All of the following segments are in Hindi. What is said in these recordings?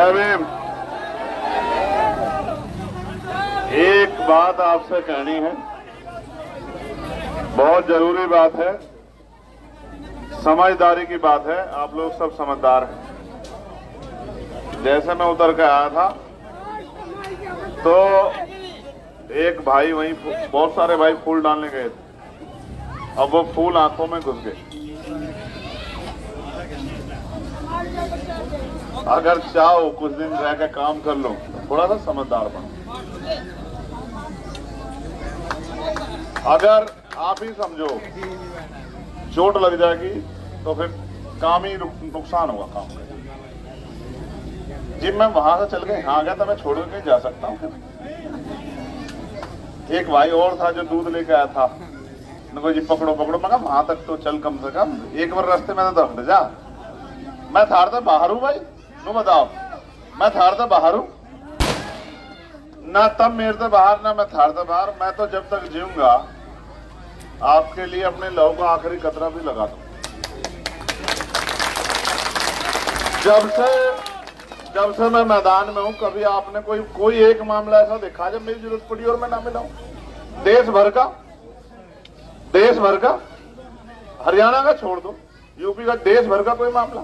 जय भीम। एक बात आपसे कहनी है, बहुत जरूरी बात है, समझदारी की बात है। आप लोग सब समझदार हैं। जैसे मैं उतर के आया था तो एक भाई वहीं, बहुत सारे भाई फूल डालने गए थे। अब वो फूल आंखों में घुस गए। अगर चाहो कुछ दिन रह के काम कर लो, थोड़ा सा समझदार बनो। अगर आप ही समझो चोट लग जाएगी तो फिर काम ही नुकसान होगा काम का। जिम में वहां से चल के यहाँ आ गया तो मैं छोड़ के जा सकता हूँ। एक भाई और था जो दूध लेके आया था, उनको जी पकड़ो पकड़ो, मैं कहा वहां तक तो चल कम से कम, एक बार रास्ते में तो हट जा। मैं थार तो बाहर हूँ भाई, नो बताओ, मैं थार तो बाहर हूँ ना, तब मेरे तो बाहर ना मैं थार तो बाहर। मैं तो जब तक जीऊंगा आपके लिए अपने लहू का आखिरी कतरा भी लगा दूं। जब से मैं मैदान में हूं, कभी आपने कोई एक मामला ऐसा देखा जब मेरी जरूरत पड़ी और मैं ना मिला हूं? देश भर का, हरियाणा का छोड़ दो, यूपी का, देश भर का कोई मामला।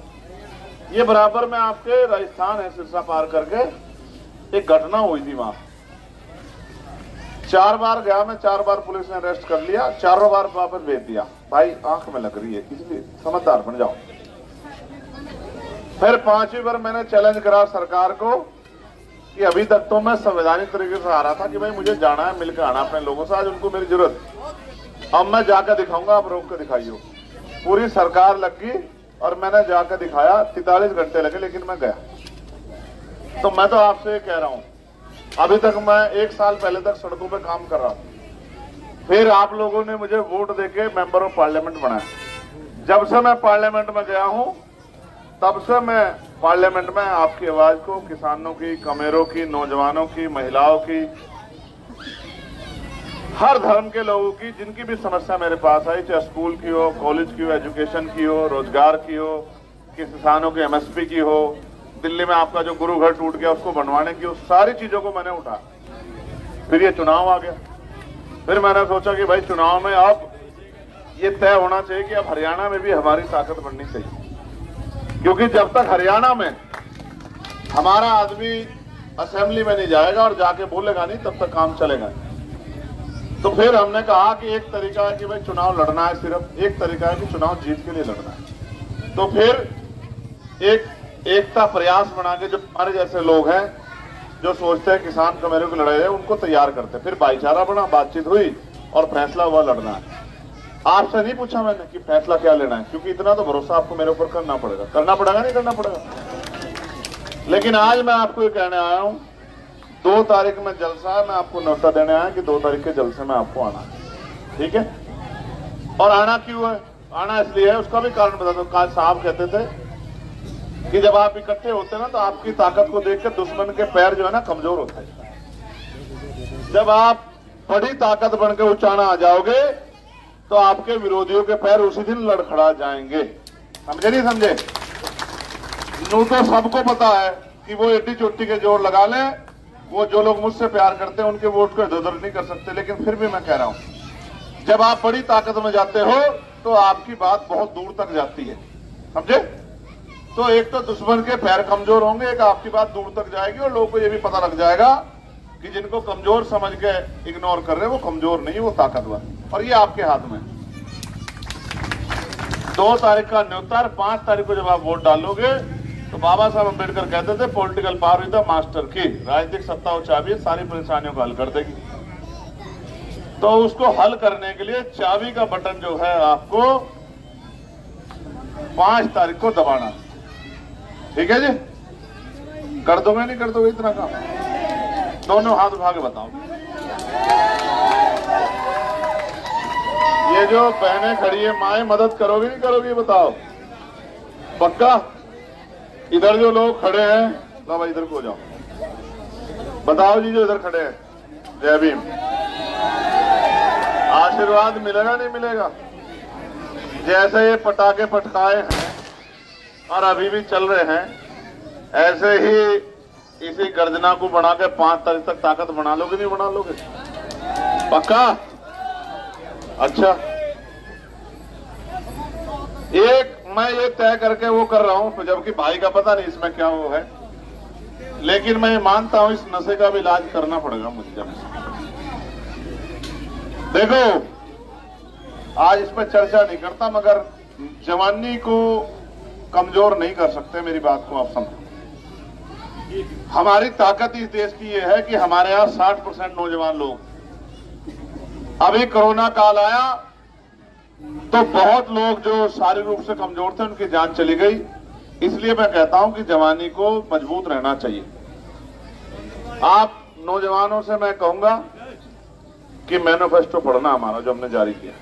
ये बराबर में आपके राजस्थान है, सिरसा पार करके एक घटना हुई थी। वहां 4 बार गया मैं, 4 बार पुलिस ने अरेस्ट कर लिया, 4 बार वापस भेज दिया। भाई आंख में लग रही है, इसलिए समझदार बन जाओ। फिर 5वीं बार मैंने चैलेंज करा सरकार को कि अभी तक तो मैं संवैधानिक तरीके से आ रहा था कि भाई मुझे जाना है, मिलकर आना अपने लोगों से, आज उनको मेरी जरूरत। अब मैं जाकर दिखाऊंगा, आप रोक कर दिखाइयो। पूरी सरकार लग गई और मैंने जाकर दिखाया। 43 घंटे लगे लेकिन मैं गया। तो मैं तो आपसे कह रहा हूं, अभी तक मैं 1 साल पहले तक सड़कों पे काम कर रहा हूं। फिर आप लोगों ने मुझे वोट देके मेंबर ऑफ पार्लियामेंट बनाया। जब से मैं पार्लियामेंट में गया हूं तब से मैं पार्लियामेंट में आपकी आवाज को, किसानों की, कमेरों की, नौजवानों की, महिलाओं की, हर धर्म के लोगों की, जिनकी भी समस्या मेरे पास आई, चाहे स्कूल की हो, कॉलेज की हो, एजुकेशन की हो, रोजगार की हो, किसानों की एमएसपी की हो, दिल्ली में आपका जो गुरु घर टूट गया उसको बनवाने की, उस सारी चीजों को मैंने उठाया। फिर ये चुनाव आ गया। फिर मैंने सोचा कि भाई चुनाव में अब ये तय होना चाहिए कि अब हरियाणा में भी हमारी ताकत बढ़नी चाहिए, क्योंकि जब तक हरियाणा में हमारा आदमी असेंबली में नहीं जाएगा और जाके बोलेगा नहीं, तब तक काम चलेगा। तो फिर हमने कहा कि एक तरीका है कि भाई चुनाव लड़ना है, सिर्फ एक तरीका है कि चुनाव जीत के लिए लड़ना है। तो फिर एकता प्रयास बना के, जो हमारे जैसे लोग हैं जो सोचते हैं किसान कमेरों की लड़ाई है, उनको तैयार करते। फिर भाईचारा बना, बातचीत हुई और फैसला हुआ लड़ना है। आपसे नहीं पूछा मैंने कि फैसला क्या लेना है, क्योंकि इतना तो भरोसा आपको मेरे ऊपर करना पड़ेगा, नहीं करना पड़ेगा। लेकिन आज मैं आपको ये कहने आया हूं, 2 तारीख में जलसा है, मैं आपको न्योता देने आया कि 2 तारीख के जलसे में आपको आना है, ठीक है? और आना क्यों है? आना इसलिए है, उसका भी कारण बता दो। काल साहब कहते थे कि जब आप इकट्ठे होते हैं ना, तो आपकी ताकत को देख कर दुश्मन के पैर जो है ना कमजोर होते हैं। जब आप बड़ी ताकत बनकर उचाना आ जाओगे तो आपके विरोधियों के पैर उसी दिन लड़खड़ा जाएंगे। समझे नहीं समझे? नू तो सबको पता है कि वो एडी चोटी के जोर लगा लें, वो जो लोग मुझसे प्यार करते हैं उनके वोट को इधर-उधर नहीं कर सकते। लेकिन फिर भी मैं कह रहा हूं, जब आप बड़ी ताकत में जाते हो तो आपकी बात बहुत दूर तक जाती है। समझे? तो एक तो दुश्मन के पैर कमजोर होंगे, एक आपकी बात दूर तक जाएगी और लोगों को यह भी पता लग जाएगा कि जिनको कमजोर समझ के इग्नोर कर रहे हैं वो कमजोर नहीं, वो ताकतवर। और ये आपके हाथ में। 2 तारीख का न्योता और 5 तारीख को जब आप वोट डालोगे तो बाबा साहब अम्बेडकर कहते थे political power is the master की, राजनीतिक सत्ता वो चाबी सारी परेशानियों को हल कर देगी। तो उसको हल करने के लिए चाबी का बटन जो है आपको 5 तारीख को दबाना। ठीक है जी? कर दोगे नहीं कर दोगे इतना काम? दोनों हाथ उठा के बताओ। ये जो बहनें खड़ी है, माएं, मदद करोगी नहीं करोगी बताओ? पक्का? इधर जो लोग खड़े हैं, लो भाई इधर को हो जाओ, बताओ जी जो इधर खड़े हैं, जय भीम। आशीर्वाद मिलेगा नहीं मिलेगा? जैसे ये पटाखे पटकाए हैं और अभी भी चल रहे हैं, ऐसे ही इसी गर्जना को बढ़ा के 5 तारीख तक ताकत बना लोगे, नहीं बना लोगे? पक्का? अच्छा, एक मैं ये तय करके वो कर रहा हूं, जबकि भाई का पता नहीं इसमें क्या वो है, लेकिन मैं मानता हूं इस नशे का भी इलाज करना पड़ेगा मुझे। जब देखो, आज इस पर चर्चा नहीं करता, मगर जवानी को कमजोर नहीं कर सकते, मेरी बात को आप समझो। हमारी ताकत इस देश की यह है कि हमारे यहां 60% नौजवान लोग, अभी कोरोना काल आया तो बहुत लोग जो शारीरिक रूप से कमजोर थे उनकी जान चली गई। इसलिए मैं कहता हूं कि जवानी को मजबूत रहना चाहिए। आप नौजवानों से मैं कहूंगा कि मैनिफेस्टो पढ़ना हमारा जो हमने जारी किया,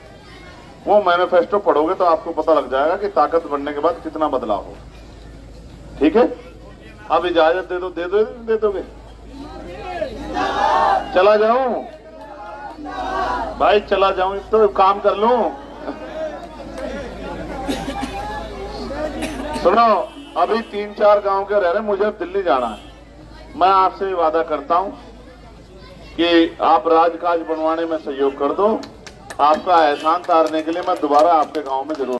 वो मैनिफेस्टो पढ़ोगे तो आपको पता लग जाएगा कि ताकत बढ़ने के बाद कितना बदलाव हो। ठीक है, अब इजाजत दे दो, दे दोगे? चला जाऊं भाई, चला जाऊं तो काम कर लूं। सुनो, अभी 3-4 गांव के रह रहे, मुझे अब दिल्ली जाना है। मैं आपसे वादा करता हूं कि आप राजकाज बनवाने में सहयोग कर दो। आपका एहसान तारने के लिए मैं दोबारा आपके गांव में जरूर